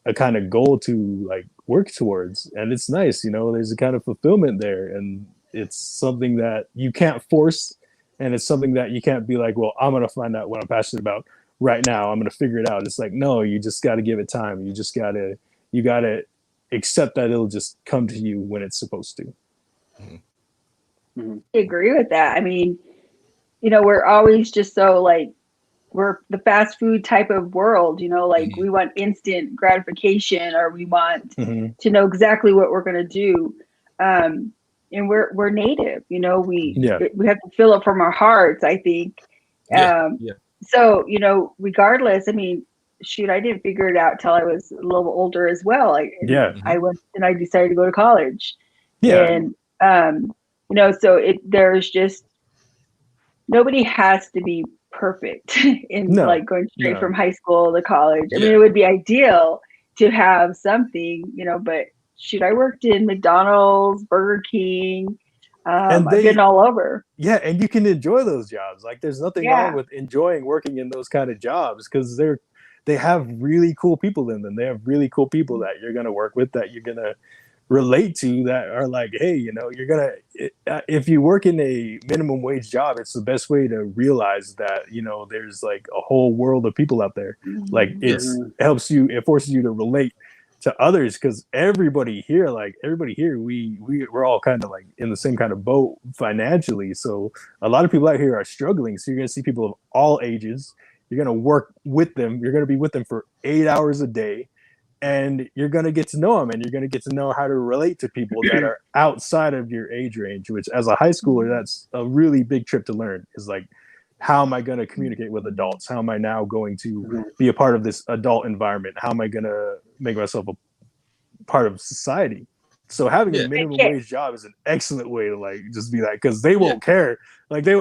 a kind of goal to like work towards, and it's nice, there's a kind of fulfillment there, and it's something that you can't force, and it's something that you can't be like, well, I'm going to find out what I'm passionate about right now, I'm going to figure it out. It's like, no, you just got to give it time. You got to accept that it'll just come to you when it's supposed to. I agree with that. I mean, we're always just so like, we're the fast food type of world, like we want instant gratification, or we want to know exactly what we're going to do. And we're native, we have to feel it from our hearts, I think. So, regardless, I mean, shoot, I didn't figure it out till I was a little older as well. I went and I decided to go to college. And, so there's just, nobody has to be perfect in like going straight from high school to college. I mean, it would be ideal to have something, but shoot, I worked in McDonald's, Burger King. I've been all over. Yeah, and you can enjoy those jobs. Like, there's nothing wrong with enjoying working in those kind of jobs, because they have really cool people in them. They have really cool people that you're gonna work with, that you're gonna relate to, that are like, hey, you're gonna, if you work in a minimum wage job, it's the best way to realize that there's like a whole world of people out there. Like, it forces you to relate to others, because everybody here, we're all kind of like in the same kind of boat financially. So a lot of people out here are struggling. So you're going to see people of all ages. You're going to work with them. You're going to be with them for 8 hours a day, and you're going to get to know them, and you're going to get to know how to relate to people that are outside of your age range, which as a high schooler, that's a really big trip to learn, is like, how am I going to communicate with adults? How am I now going to be a part of this adult environment? How am I going to make myself a part of society? So having a minimum wage job is an excellent way to like just be like, because they won't care. Like they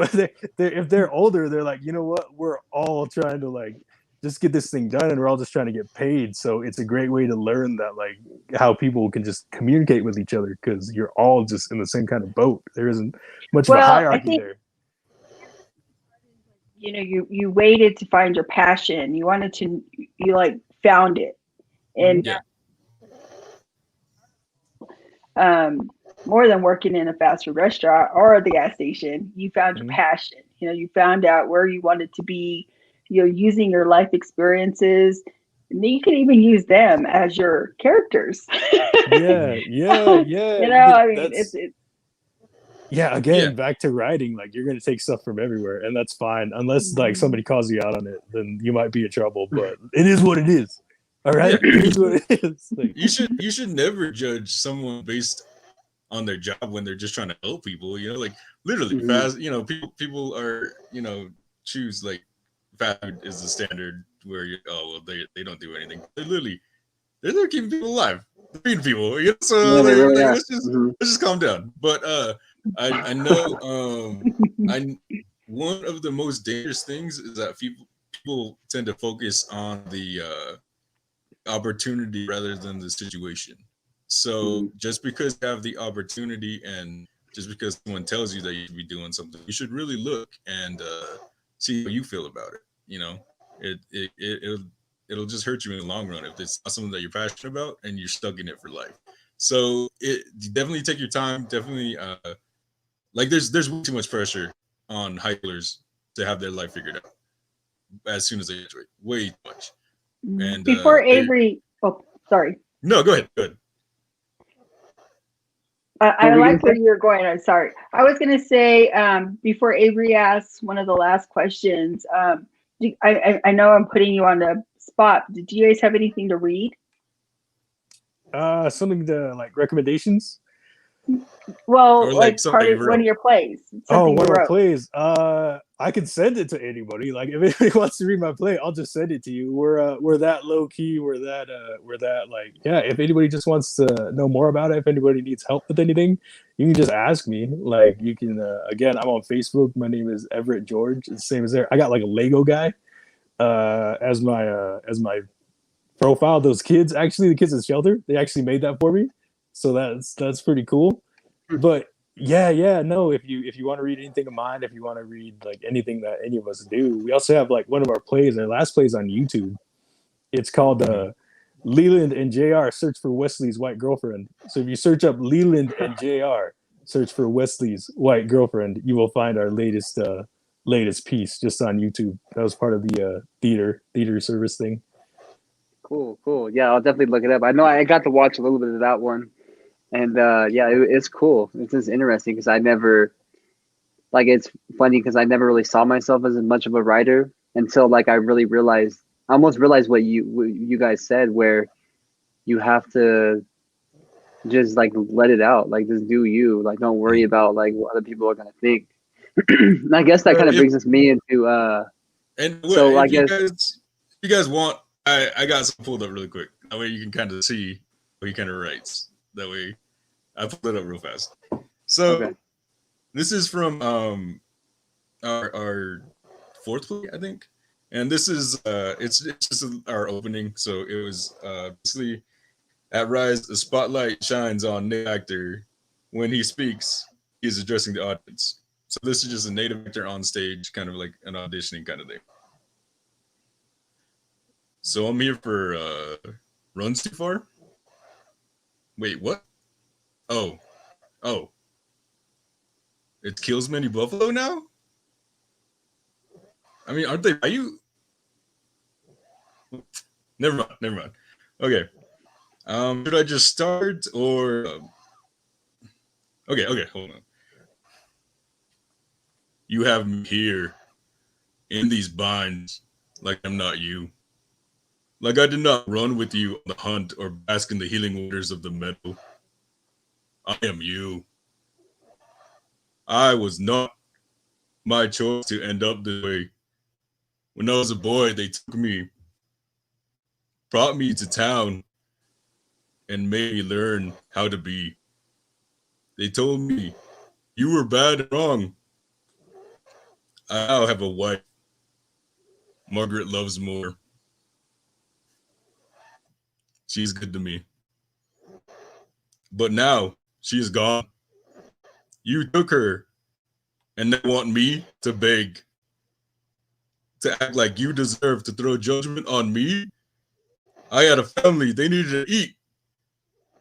if they're older, they're like, you know what? We're all trying to like just get this thing done, and we're all just trying to get paid. So it's a great way to learn that, like, how people can just communicate with each other, because you're all just in the same kind of boat. There isn't much of a hierarchy there. You waited to find your passion. You like found it. And more than working in a fast food restaurant or the gas station, you found your passion. You found out where you wanted to be, using your life experiences. And then you can even use them as your characters. Yeah. I mean, it's again, back to writing, like, you're going to take stuff from everywhere, and that's fine, unless like somebody calls you out on it, then you might be in trouble, but it is what it is. All right. It is what it is. Like, you should never judge someone based on their job when they're just trying to help people, like literally fast, people are, choose like fast food is the standard where they don't do anything. They're keeping people alive. They're feeding people, so let's just calm down. But I know one of the most dangerous things is that people tend to focus on the opportunity rather than the situation. So just because you have the opportunity, and just because someone tells you that you should be doing something, you should really look and see how you feel about it. It'll just hurt you in the long run if it's not something that you're passionate about and you're stuck in it for life. So definitely take your time. Definitely, like there's way too much pressure on high schoolers to have their life figured out as soon as they graduate. Way too much. And before Avery, sorry. No, go ahead. Go ahead. I like where you're going. I'm sorry. I was going to say, before Avery asks one of the last questions, I know I'm putting you on the spot. Did you guys have anything to read? Something to like recommendations? Well, Or like something part you of one wrote. of your plays. Oh, Something one you of my wrote. plays. I can send it to anybody. Like if anybody wants to read my play, I'll just send it to you. We're that low key. We're that like yeah. If anybody just wants to know more about it, if anybody needs help with anything, you can just ask me. Like you can again, I'm on Facebook. My name is Everett George. It's the same as there. I got like a Lego guy as my profile. Those kids, actually, the kids in shelter, they actually made that for me. So that's pretty cool. But yeah, no. If you want to read anything of mine, if you want to read like anything that any of us do, we also have like one of our plays. Our last plays on YouTube. It's called Leland and Jr. Search for Wesley's White Girlfriend. So if you search up Leland and Jr. Search for Wesley's White Girlfriend, you will find our latest piece just on YouTube. That was part of the theater service thing. Cool. Yeah, I'll definitely look it up. I know I got to watch a little bit of that one, and yeah, it's cool. It's just interesting because I never like. It's funny because I never really saw myself as much of a writer until like I really realized. I almost realized what you guys said, where you have to just like let it out, like just do you, like don't worry about like what other people are gonna think. And I guess that kind of brings us me into And so I if guess you guys want, I got some pulled up really quick. That way you can kind of see what he kind of writes. That way, I pulled it up real fast. So okay. this is from our fourth play, I think, and this is it's just our opening. So it was basically at Rise, the spotlight shines on native actor. When he speaks, he's addressing the audience. So this is just a native actor on stage, kind of like an auditioning kind of thing. So I'm here for Runs Too Far. Wait, what? Oh, oh, it's Kills Many Buffalo now. I mean, aren't they? Are you? Never mind. Okay. Should I just start or? Okay. Hold on. You have me here in these binds, like I'm not you. Like I did not run with you on the hunt or bask in the healing waters of the meadow. I am you. I was not my choice to end up this way. When I was a boy, they took me, brought me to town, and made me learn how to be. They told me, you were bad and wrong. I now have a wife. Margaret loves more. She's good to me. But now she is gone. You took her and they want me to beg, to act like you deserve to throw judgment on me. I had a family, they needed to eat.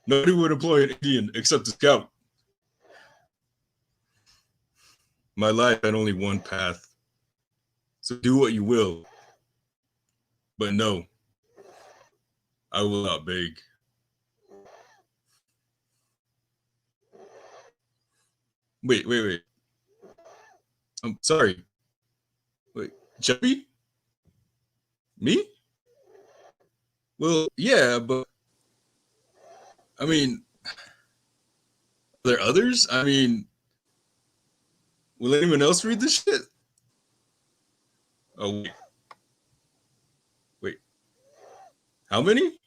Nobody would employ an Indian except a scout. My life had only one path. So do what you will. But no, I will not beg. Wait. I'm sorry. Wait, Chubby? Me? Well, yeah, but I mean, are there others? I mean, will anyone else read this shit? Oh, wait. How many?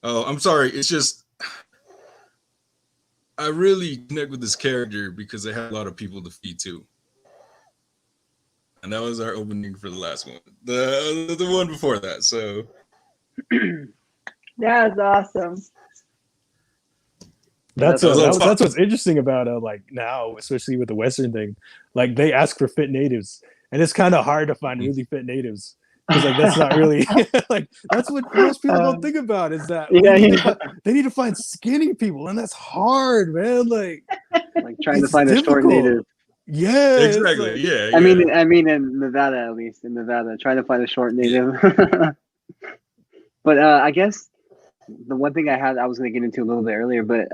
Oh, I'm sorry. It's just I really connect with this character because I have a lot of people to feed too. And that was our opening for the last one. The one before that. So That was awesome. That's That's cool. that's what's interesting about like now, especially with the Western thing. Like they ask for fit natives, and it's kind of hard to find really fit natives because like that's not really like that's what most people don't think about is that they need to find skinny people, and that's hard, man. Like trying to it's find a short native. difficult. Yeah, exactly. like, Yeah. I mean, in Nevada at least, in Nevada, trying to find a short native. But I guess the one thing I was going to get into a little bit earlier, but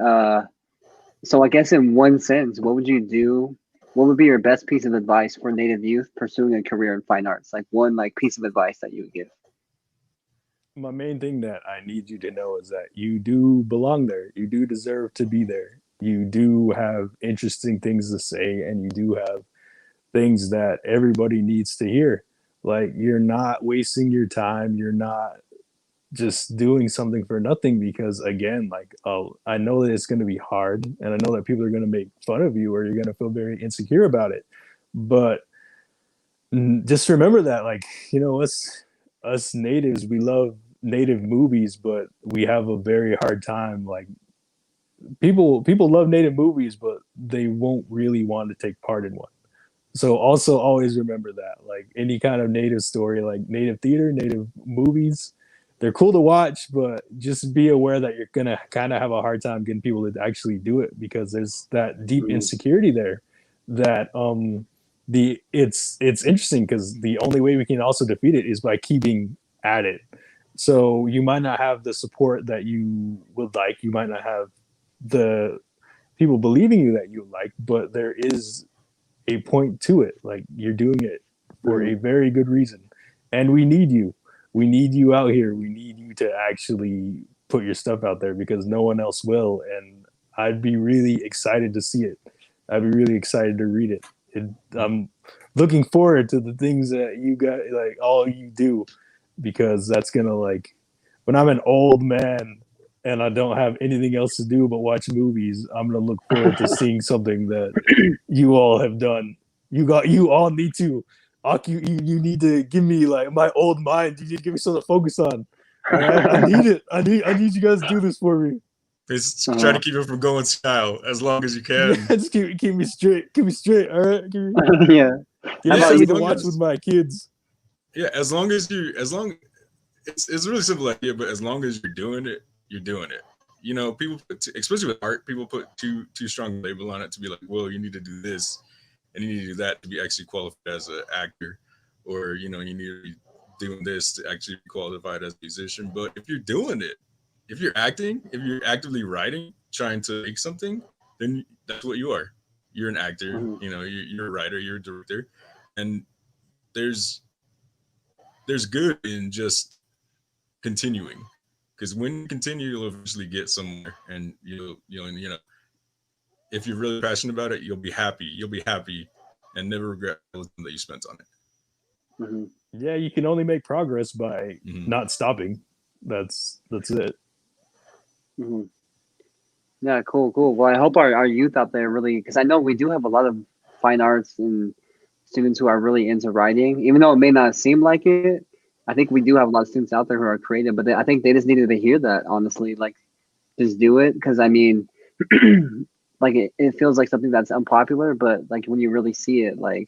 so I guess in one sentence, what would you do? What would be your best piece of advice for Native youth pursuing a career in fine arts? Like one like piece of advice that you would give. my main thing that I need you to know is that you do belong there. You do deserve to be there. You do have interesting things to say, and you do have things that everybody needs to hear. Like, you're not wasting your time. You're not just doing something for nothing, because again, like, oh, I know that it's going to be hard, and I know that people are going to make fun of you, or you're going to feel very insecure about it. But just remember that, like, us natives, we love native movies, but we have a very hard time. Like, people love native movies, but they won't really want to take part in one. So also always remember that, like, any kind of native story, like native theater, native movies, they're cool to watch, but just be aware that you're gonna kind of have a hard time getting people to actually do it, because there's that deep insecurity there. That it's interesting, because the only way we can also defeat it is by keeping at it. So you might not have the support that you would like. You might not have the people believing you that you like, but there is a point to it. Like, you're doing it for a very good reason, and we need you. We need you out here. We need you to actually put your stuff out there, because no one else will. And I'd be really excited to see it. I'd be really excited to read it. I'm looking forward to the things that you got, like, all you do, because that's gonna, like, when I'm an old man and I don't have anything else to do but watch movies, I'm gonna look forward to seeing something that you all have done. You all need to. You need to give me, like, my old mind. You need to give me something to focus on. All right? I need it. I need you guys to do this for me. Just try to keep it from going style as long as you can. Yeah, just keep me straight. Keep me straight. All right. Yeah. Give me something to watch with my kids. Yeah, it's a really simple idea, but as long as you're doing it, you're doing it. You know, people especially with art, people put too strong label on it to be like, well, you need to do this and you need to do that to be actually qualified as an actor, or you need to be doing this to actually be qualified as a musician. But if you're doing it, if you're acting, if you're actively writing, trying to make something, then that's what you are. You're an actor. You're a writer. You're a director, and there's good in just continuing, because when you continue, you'll eventually get somewhere, and you'll if you're really passionate about it, you'll be happy and never regret the time that you spent on it. Yeah, you can only make progress by not stopping. That's it. Yeah, cool. Well, I hope our youth out there really, because I know we do have a lot of fine arts and students who are really into writing, even though it may not seem like it. I think we do have a lot of students out there who are creative, but I think they just needed to hear that, honestly, like, just do it. Because I mean, like, it feels like something that's unpopular, but like, when you really see it, like,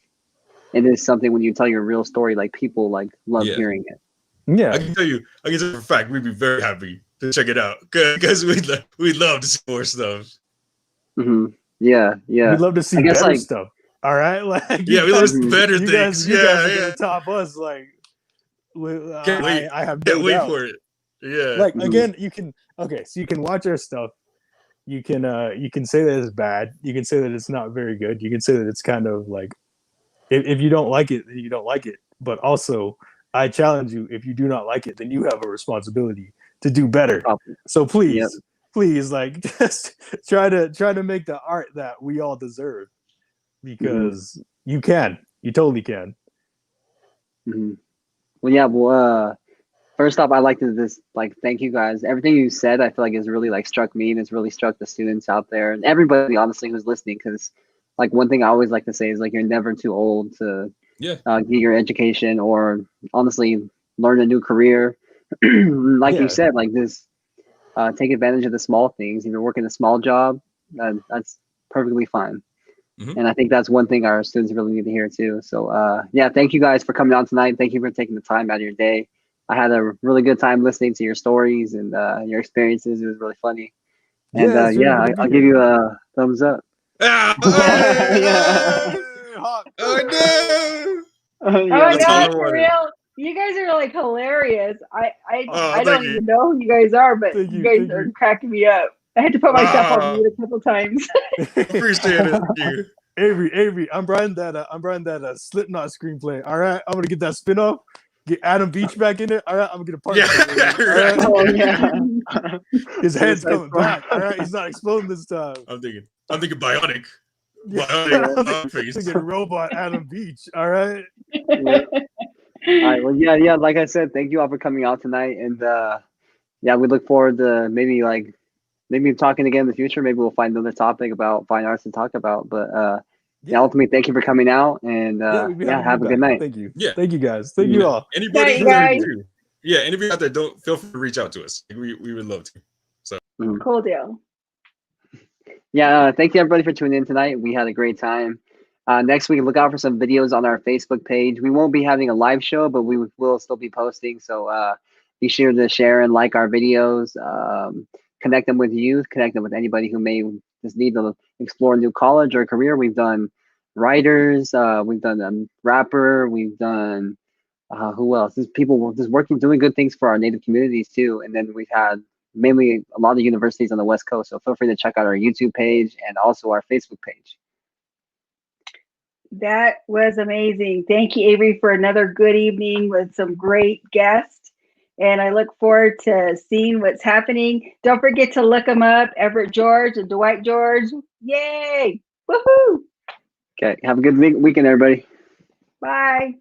it is something. When you tell your real story, like, people like love hearing it. Yeah, I can tell you for a fact, we'd be very happy to check it out, because we'd love to see more stuff. Yeah. We'd love to see better stuff. All right, like, we love to see better things. You guys are gonna top us, like. Can't wait. I have Can't no wait doubt. for it. Yeah. Like, again, you can so you can watch our stuff. You can say that it's bad. You can say that it's not very good. You can say that it's kind of like, if you don't like it, then you don't like it. But also, I challenge you, if you do not like it, then you have a responsibility to do better. So please, like, just try to make the art that we all deserve, because you totally can. Well, yeah. Well, first off, I'd like to just like thank you guys. Everything you said, I feel like has really like struck me, and it's really struck the students out there and everybody, honestly, who's listening. Because like, one thing I always like to say is, like, you're never too old to get your education, or honestly learn a new career. Like you said, like, this, take advantage of the small things. If you're working a small job, that's perfectly fine. And I think that's one thing our students really need to hear too. So yeah, thank you guys for coming on tonight. Thank you for taking the time out of your day. I had a really good time listening to your stories and your experiences. It was really funny. And I'll give you a thumbs up. Oh no! Oh my gosh, for real. You guys are like hilarious. I don't even know who you guys are, but you guys are cracking me up. I had to put myself on mute a couple times. Appreciate it. Thank you. Avery, I'm writing that Slipknot screenplay. All right, I'm gonna get that spin-off. Get Adam Beach back in there. All right, I'm gonna park. Yeah, All right? Oh yeah. His head's Suicide coming Squad. back. All right, he's not exploding this time. I'm thinking bionic. Yeah. Bionic face. Thinking robot Adam Beach. All right. Yeah. All right. Well, yeah. Like I said, thank you all for coming out tonight, and yeah, we look forward to maybe talking again in the future. Maybe we'll find another topic about fine arts to talk about. But yeah, ultimately, thank you for coming out, and we'd be yeah, happy to have be a good back. night. Thank you. Yeah. Thank you guys. Thank you all. Anybody Night, who's guys. too. Yeah, anybody out there, don't feel free to reach out to us. We would love to. So Cool deal. Yeah, thank you everybody for tuning in tonight. We had a great time. Next week, look out for some videos on our Facebook page. We won't be having a live show, but we will still be posting. So be sure to share and like our videos. Connect them with youth. Connect them with anybody who may just need to explore a new college or career. We've done writers. We've done rapper. We've done who else? There's people just working, doing good things for our native communities too. And then we've had mainly a lot of universities on the West Coast. So feel free to check out our YouTube page and also our Facebook page. That was amazing. Thank you, Avery, for another good evening with some great guests. And I look forward to seeing what's happening. Don't forget to look them up, Everett George and Dwight George. Yay! Woohoo! Okay, have a good weekend, everybody. Bye.